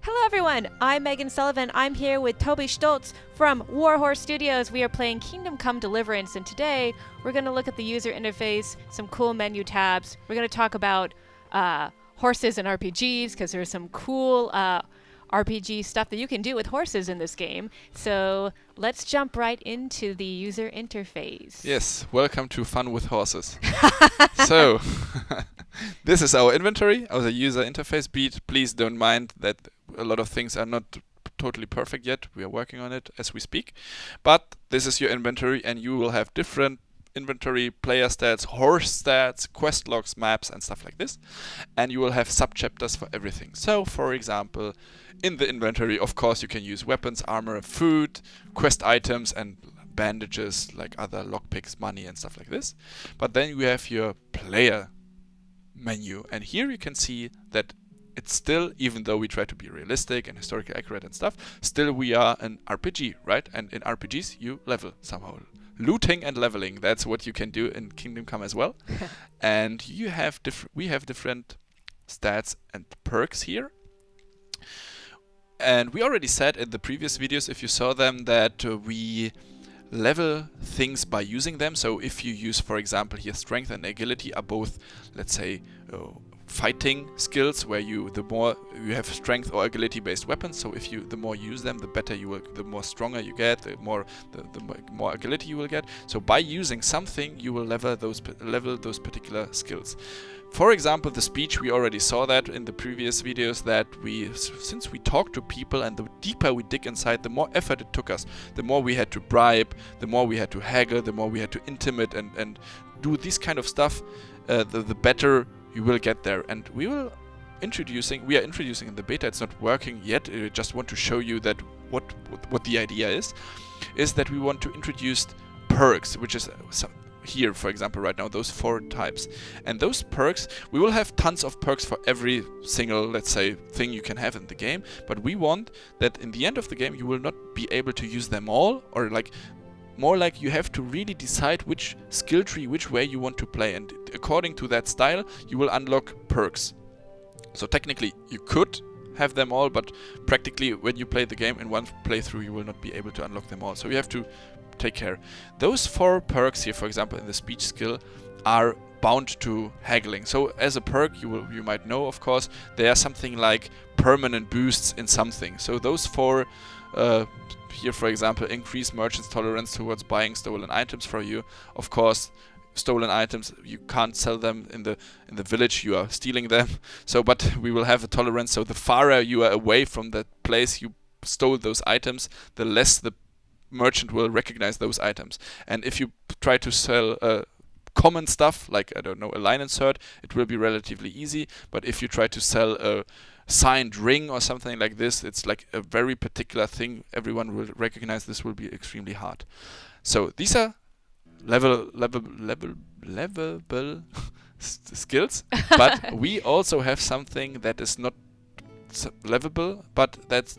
Hello everyone, I'm Megan Sullivan. I'm here with Toby Stoltz from Warhorse Studios. We are playing Kingdom Come Deliverance, and today we're going to look at the user interface, some cool menu tabs. We're going to talk about horses and RPGs, because there's some cool RPG stuff that you can do with horses in this game. So let's jump right into the user interface. Yes, welcome to Fun with Horses. So, this is our inventory, our user interface beat. Please don't mind that a lot of things are not totally perfect yet. We are working on it as we speak. But this is your inventory, and you will have different inventory, player stats, horse stats, quest logs, maps, and stuff like this. And you will have subchapters for everything. So, for example, in the inventory, of course, you can use weapons, armor, food, quest items, and bandages, like other lockpicks, money, and stuff like this. But then you have your player menu. And here you can see that it's still, even though we try to be realistic and historically accurate and stuff, still we are an RPG, right? And in RPGs, you level somehow. Looting and leveling, that's what you can do in Kingdom Come as well. And you have we have different stats and perks here. And we already said in the previous videos, if you saw them, that we level things by using them. So if you use, for example, here strength and agility are both, let's say, fighting skills, where the more you have strength or agility based weapons. So if the more you use them, the better you will, the more stronger you get, the more agility you will get. So by using something, you will level those particular skills. For example, the speech, we already saw that in the previous videos, that since we talk to people and the deeper we dig inside, the more effort it took us, the more we had to bribe, the more we had to haggle, the more we had to intimidate and do this kind of stuff, the better you will get there. And we are introducing in the beta, it's not working yet, I just want to show you that what the idea is that we want to introduce perks, which is here, for example, right now, those 4 types. And those perks, we will have tons of perks for every single, let's say, thing you can have in the game, but we want that in the end of the game you will not be able to use them all, or more like you have to really decide which skill tree, which way you want to play, and according to that style you will unlock perks. So technically you could have them all, but practically when you play the game in one playthrough you will not be able to unlock them all. So you have to take care. Those 4 perks here, for example, in the speech skill, are bound to haggling. So as a perk, you might know, of course, they are something like permanent boosts in something. So those 4 here, for example, increase merchants' tolerance towards buying stolen items from you. Of course, stolen items, you can't sell them in the village, you are stealing them. So, but we will have a tolerance. So the farther you are away from that place you stole those items, the less the merchant will recognize those items. And if you try to sell common stuff, like, I don't know, a line insert, it will be relatively easy. But if you try to sell a signed ring or something like this, it's like a very particular thing, everyone will recognize, this will be extremely hard. So these are levelable skills, but we also have something that is not levelable, but that's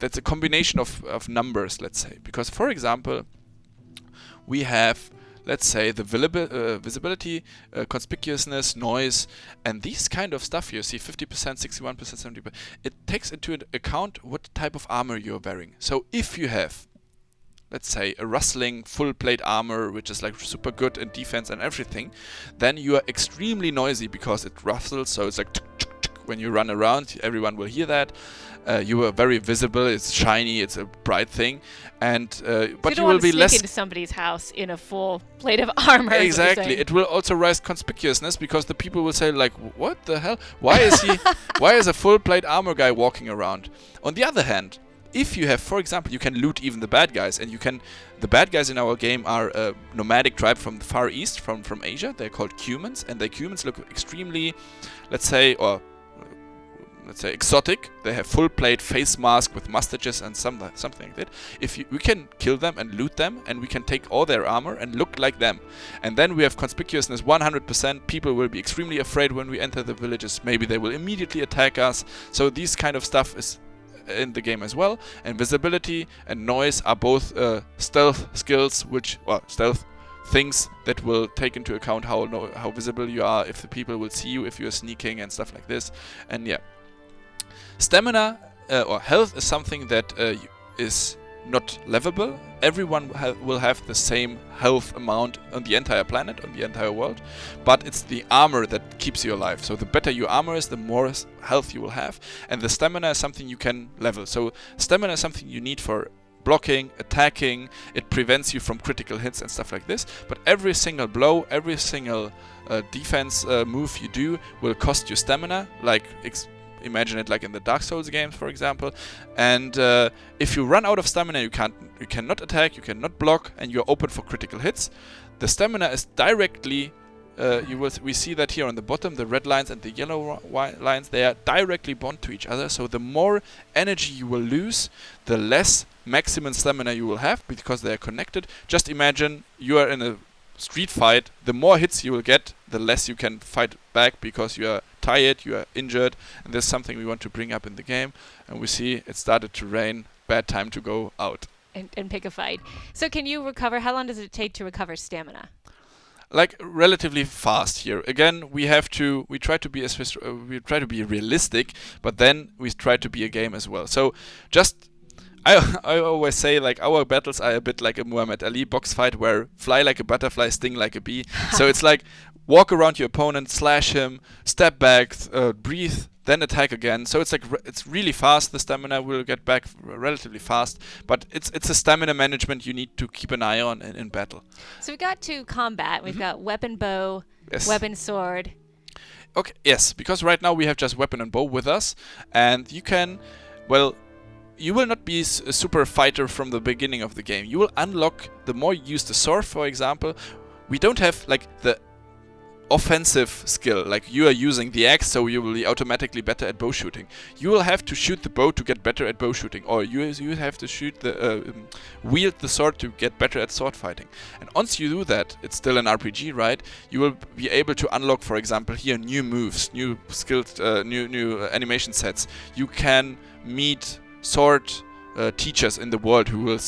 a combination of numbers, let's say. Because, for example, we have, let's say, the visibility, conspicuousness, noise, and these kind of stuff you see, 50%, 61%, 70%, it takes into account what type of armor you're wearing. So if you have, let's say, a rustling full plate armor, which is like super good in defense and everything, then you are extremely noisy because it rustles, so it's like when you run around, everyone will hear that. You are very visible, it's shiny, it's a bright thing, and but you will be less into somebody's house in a full plate of armor. Exactly. It will also raise conspicuousness, because the people will say, like, what the hell? Why is a full plate armor guy walking around? On the other hand, if you have, for example, you can loot even the bad guys, and the bad guys in our game are a nomadic tribe from the Far East, from Asia. They're called Cumans, and the Cumans look extremely, let's say, exotic. They have full plate face mask with mustaches and something like that. We can kill them and loot them, and we can take all their armor and look like them. And then we have conspicuousness 100%. People will be extremely afraid when we enter the villages. Maybe they will immediately attack us. So these kind of stuff is in the game as well. And visibility and noise are both stealth skills, stealth things that will take into account how visible you are, if the people will see you, if you're sneaking and stuff like this. And yeah. Stamina or health is something that is not levelable. Everyone will have the same health amount on the entire planet, on the entire world, but it's the armor that keeps you alive. So the better your armor is, the more health you will have, and the stamina is something you can level. So stamina is something you need for blocking, attacking. It prevents you from critical hits and stuff like this, but every single blow, every single defense move you do will cost you stamina, like imagine it like in the Dark Souls games, for example. And if you run out of stamina, you cannot attack, you cannot block, and you're open for critical hits. The stamina is directly we see that here on the bottom, the red lines and the yellow lines, they are directly bound to each other. So the more energy you will lose, the less maximum stamina you will have, because they are connected. Just imagine you are in a street fight. The more hits you will get, the less you can fight back, because you are tired, you are injured, and there's something we want to bring up in the game. And we see it started to rain. Bad time to go out and pick a fight. So can you recover? How long does it take to recover stamina? Like relatively fast here. Again, we try to be realistic, but then we try to be a game as well. So just I always say, like, our battles are a bit like a Muhammad Ali box fight, where fly like a butterfly, sting like a bee. So it's like walk around your opponent, slash him, step back, breathe, then attack again. So it's like it's really fast. The stamina will get back relatively fast, but it's a stamina management you need to keep an eye on in battle. So we got to combat. We've got weapon bow, yes. weapon sword. Okay, yes, because right now we have just weapon and bow with us, and you can, well, you will not be a super fighter from the beginning of the game. You will unlock the more you use the sword, for example. We don't have like the offensive skill, like you are using the axe, so you will be automatically better at bow shooting. You will have to shoot the bow to get better at bow shooting, or you have to shoot the wield the sword to get better at sword fighting. And once you do that, it's still an RPG, right? You will be able to unlock, for example, here new moves, new skills, new animation sets. You can meet sword teachers in the world who will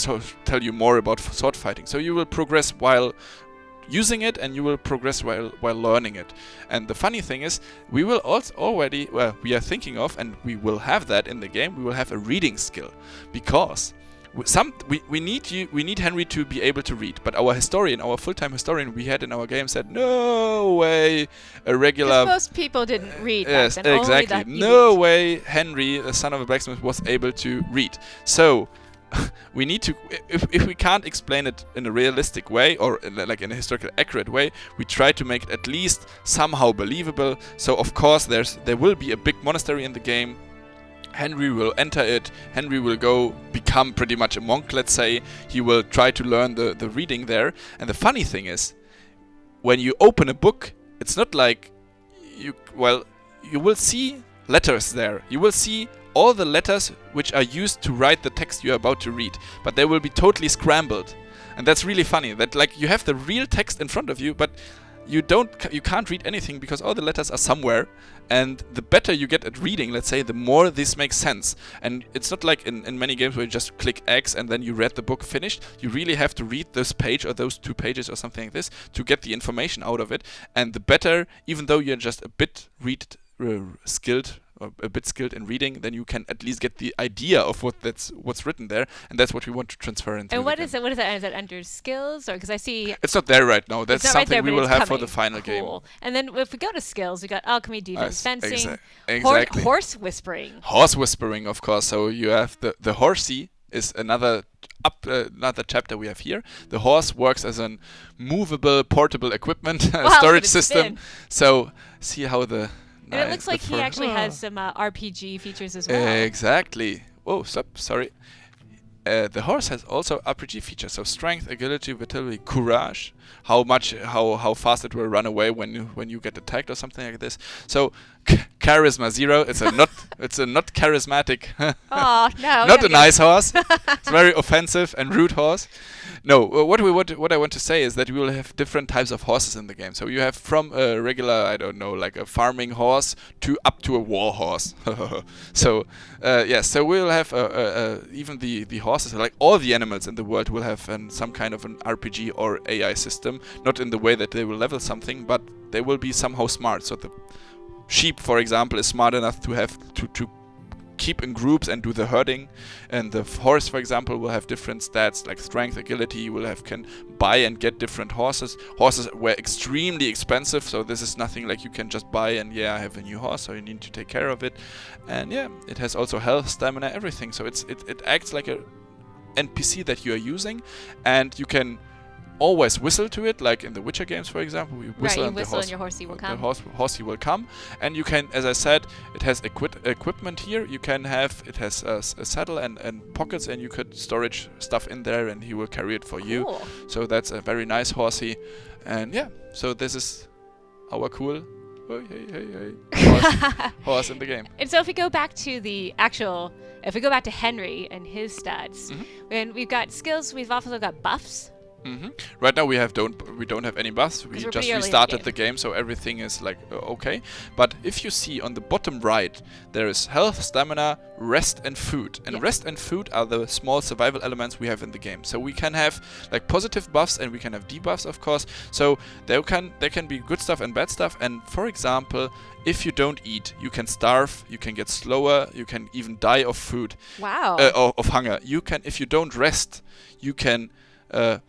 tell you more about sword fighting. So you will progress while using it, and you will progress while learning it. And the funny thing is, we will also we are thinking of, and we will have that in the game, we will have a reading skill, because we need Henry to be able to read. But our full-time historian we had in our game said, no way a regular... Most people didn't read. Yes, back then. exactly. No way Henry, the son of a blacksmith, was able to read. So we need to, if we can't explain it in a realistic way, or like in a historically accurate way, we try to make it at least somehow believable. So of course there will be a big monastery in the game. Henry will enter it. Henry will go become pretty much a monk, let's say. He will try to learn the reading there. And the funny thing is, when you open a book, it's not like you will see letters there. You will see all the letters which are used to write the text you're about to read, but they will be totally scrambled. And that's really funny, that like you have the real text in front of you, but you can't read anything because all the letters are somewhere. And the better you get at reading, let's say, the more this makes sense. And it's not like in many games where you just click X and then you read the book finished. You really have to read this page or those 2 pages or something like this to get the information out of it. And the better, even though you're just a bit skilled in reading, then you can at least get the idea of what's written there, and that's what we want to transfer into. And what is that? Is that under skills, or because I see it's not there right now? That's something right there, we will have coming. For the final game. And then if we go to skills, we got alchemy, defense, fencing, exactly. Horse whispering. Horse whispering, of course. So you have the horsey is another chapter we have here. The horse works as an movable, portable equipment storage system. So see how the and it looks like he actually has some RPG features as well. Exactly. Oh, sorry. The horse has also RPG features, so strength, agility, vitality, courage, how fast it will run away when you get attacked or something like this. So charisma 0. It's a not charismatic. Oh no! Not a nice horse. It's very offensive and rude horse. No, what I want to say is that we will have different types of horses in the game. So you have from a regular, I don't know, like a farming horse up to a war horse. So so we'll have even the horses, like all the animals in the world, will have some kind of an RPG or AI system. Not in the way that they will level something, but they will be somehow smart. So the sheep, for example, is smart enough to keep in groups and do the herding. And the horse, for example, will have different stats like strength, agility. You will can buy and get different horses. Horses were extremely expensive, so this is nothing like you can just buy and I have a new horse, so you need to take care of it. And it has also health, stamina, everything. So it acts like a NPC that you are using, and you can always whistle to it, like in the Witcher games, for example. You whistle, you and whistle and your horsey will come. The horsey will come, and you can, as I said, it has equipment here. You can have, it has a saddle and pockets, and you could storage stuff in there, and he will carry it for you. So that's a very nice horsey, and so this is our cool horse in the game. And so if we go back to if we go back to Henry and his stats, when we've got skills, we've also got buffs. Right now we don't have any buffs. We just restarted the game, so everything is like okay. But if you see on the bottom right, there is health, stamina, rest, and food. And rest and food are the small survival elements we have in the game. So we can have like positive buffs and we can have debuffs, of course. So there can be good stuff and bad stuff. And for example, if you don't eat, you can starve, you can get slower, you can even die of food. Wow. Of hunger. You can, if you don't rest, you can.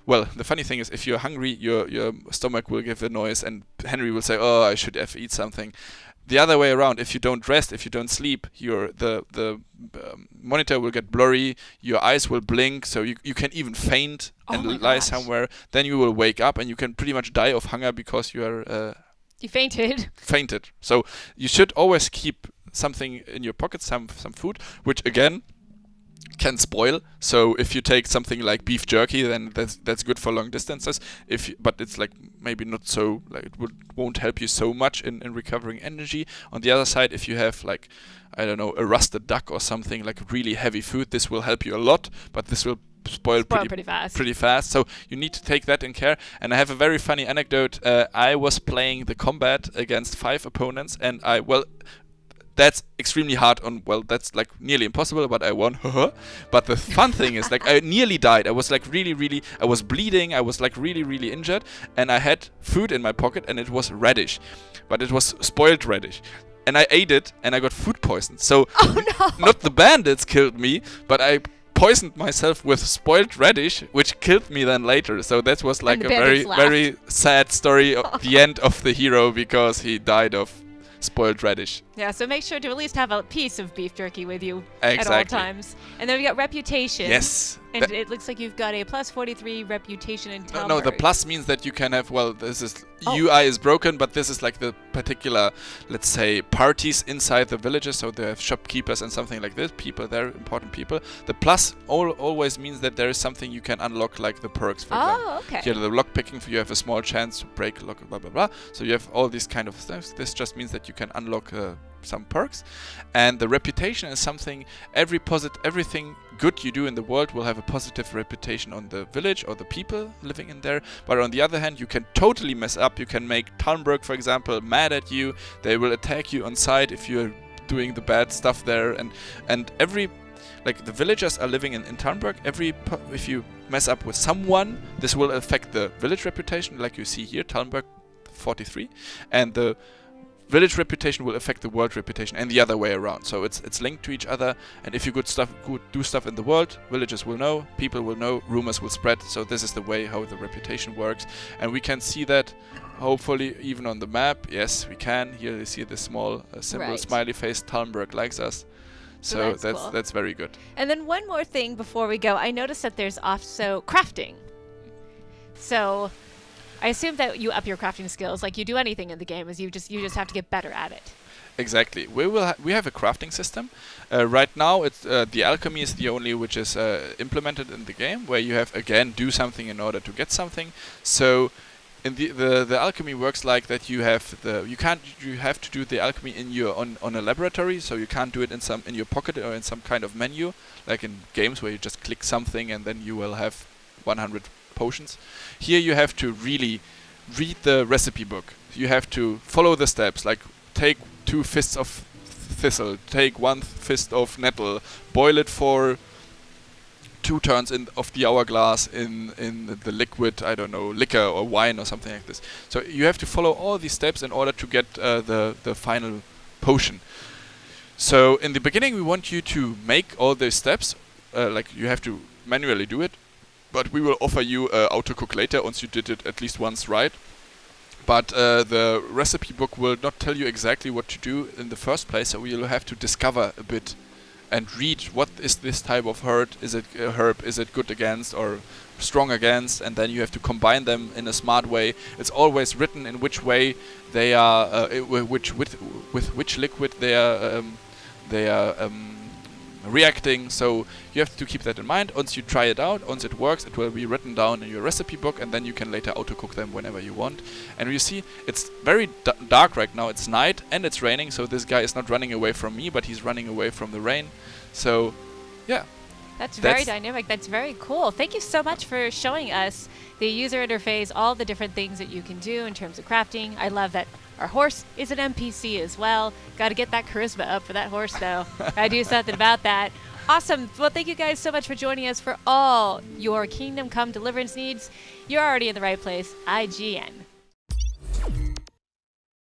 Well, the funny thing is, if you're hungry, your stomach will give a noise, and Henry will say, "Oh, I should have eat something." The other way around, if you don't rest, if you don't sleep, the monitor will get blurry, your eyes will blink, so you can even faint and lie somewhere. Then you will wake up, and you can pretty much die of hunger because you are. You fainted. Fainted. So you should always keep something in your pocket, some food, which again can spoil. So if you take something like beef jerky, then that's good for long distances. But it's like maybe not so, like it won't help you so much in recovering energy. On the other side, if you have like, I don't know, a rusted duck or something, like really heavy food, this will help you a lot, but this will spoil pretty fast. So you need to take that in care. And I have a very funny anecdote. I was playing the combat against 5 opponents, and that's extremely hard that's like nearly impossible, but I won. But the fun thing is, like, I nearly died. I was like I was bleeding. I was like really injured, and I had food in my pocket, and it was radish, but it was spoiled radish. And I ate it, and I got food poisoned. So not the bandits killed me, but I poisoned myself with spoiled radish, which killed me then later. So that was like a very sad story. The end of the hero, because he died of spoiled radish. Yeah, so make sure to at least have a piece of beef jerky with you at all times. And then we got reputation. Yes. And it looks like you've got a plus 43 reputation in Talmud. No, the plus means that you can have, this is, UI is broken, but this is like the particular, let's say, parties inside the villages, so they have shopkeepers and something like this, people there, important people. The plus always means that there is something you can unlock, like the perks, for example. Okay. Here, the lock picking, you have a small chance to break lock, blah, blah, blah. So you have all these kind of stuff. This just means that you can unlock some perks. And the reputation is something, everything good you do in the world will have a positive reputation on the village or the people living in there. But on the other hand, you can totally mess up. You can make Talmberg, for example, mad at you. They will attack you on sight if you're doing the bad stuff there. And every, like, the villagers are living in Talmberg. If you mess up with someone, this will affect the village reputation, like you see here, Talmberg 43, and the village reputation will affect the world reputation, and the other way around. So it's linked to each other. And if you do stuff in the world, villagers will know, people will know, rumors will spread. So this is the way how the reputation works, and we can see that hopefully even on the map. Yes, we can. Here you see the small symbol, smiley face. Talmberg likes us. So that's cool. That's very good. And then one more thing before we go, I noticed that there's also crafting. So I assume that you up your crafting skills, like you do anything in the game, is you just have to get better at it. Exactly. We have a crafting system. Right now, it's the alchemy is the only which is implemented in the game, where you have again do something in order to get something. So in the alchemy works like that. You have to do the alchemy in your on a laboratory. So you can't do it in your pocket or in some kind of menu, like in games where you just click something and then you will have 100 potions. Here you have to really read the recipe book. You have to follow the steps, like take 2 fists of thistle, take 1 fist of nettle, boil it for 2 turns of the hourglass in the liquid, I don't know, liquor or wine or something like this. So you have to follow all these steps in order to get the final potion. So in the beginning, we want you to make all those steps. Like you have to manually do it, but we will offer you auto cook later once you did it at least once right. But the recipe book will not tell you exactly what to do in the first place, so you'll have to discover a bit and read what is this type of herb. Is it herb? Is it good against or strong against? And then you have to combine them in a smart way. It's always written in which way they are, with which liquid they are reacting. So you have to keep that in mind. Once you try it out, once it works, it will be written down in your recipe book, and then you can later auto cook them whenever you want. And you see, it's very dark right now. It's night and it's raining, so this guy is not running away from me, but he's running away from the rain. So yeah, That's very dynamic. That's very cool. Thank you so much for showing us the user interface, all the different things that you can do in terms of crafting. I love that our horse is an NPC as well. Got to get that charisma up for that horse, though. Got to do something about that. Awesome. Well, thank you guys so much for joining us for all your Kingdom Come Deliverance needs. You're already in the right place. IGN.